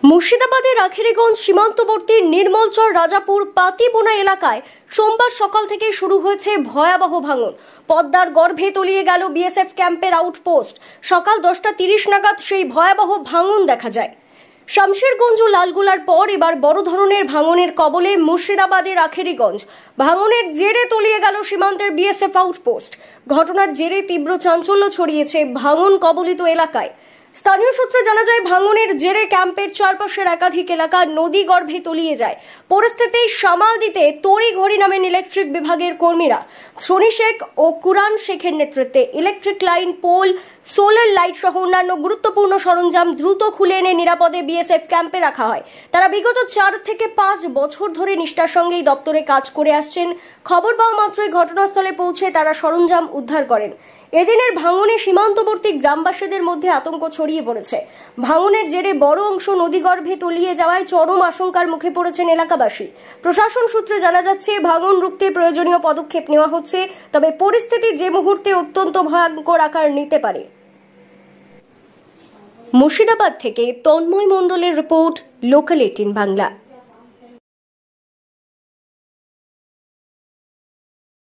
মুর্শিদাবাদের আখেরিগঞ্জ সীমান্তবর্তী নির্মলচর রাজাপুর পাতিবোনা এলাকায় সোমবার সকাল থেকে শুরু হয়েছে ভয়াবহ ভাঙন। পদ্মার গর্ভে তলিয়ে গেল বিএসএফ ক্যাম্পের আউটপোস্ট। সকাল 10:30 নাগাদ সেই ভয়াবহ ভাঙন দেখা যায়। শামশেরগঞ্জ ও লালগোলার পর এবার বড় ধরনের ভাঙনের কবলে মুর্শিদাবাদের আখেরিগঞ্জ। ভাঙনের জেরে তলিয়ে গেল সীমান্তের বিএসএফ আউটপোস্ট। ঘটনার জেরে তীব্র চাঞ্চল্য ছড়িয়েছে ভাঙন কবলিত এলাকায়। স্থানীয় সূত্রে জানা যায়, ভাঙনের জেরে ক্যাম্পের চারপাশের একাধিক এলাকা নদী গর্ভে তলিয়ে যায়। পরিস্থিতি সামাল দিতে তড়িঘড়ি নামেন ইলেকট্রিক বিভাগের কর্মীরা। শনি শেখ ও কুরআন শেখের নেতৃত্বে electric line, pole, solar light সহ অন্যান্য গুরুত্বপূর্ণ সরঞ্জাম দ্রুত খুলে এনে নিরাপদে বিএসএফ ক্যাম্পে রাখা হয়। তারা বিগত 4 থেকে 5 বছর ধরে নিষ্ঠার সঙ্গে এই দপ্তরে কাজ করে আসছেন। খবর পাওয়া মাত্রই ঘটনাস্থলে পৌঁছে তারা সরঞ্জাম উদ্ধার করেন। এদিনের ভাঙনে সীমান্তবর্তী গ্রামবাসীদের মধ্যে আতঙ্ক ছড়িয়ে পড়েছে। ভাঙনের জেরে বড় অংশ নদীগর্ভে তলিয়ে যাওয়ায় চরম আশঙ্কার মুখে পড়েছেন এলাকাবাসী। প্রশাসন সূত্রে জানা যাচ্ছে, ভাঙন রুখতে প্রয়োজনীয় পদক্ষেপ নেওয়া হচ্ছে, তবে পরিস্থিতি যে মুহূর্তে অত্যন্ত ভয়ঙ্কর আকার নিতে পারে। মুর্শিদাবাদ থেকে তন্ময় মণ্ডলের রিপোর্ট, লোকাল 18 বাংলা।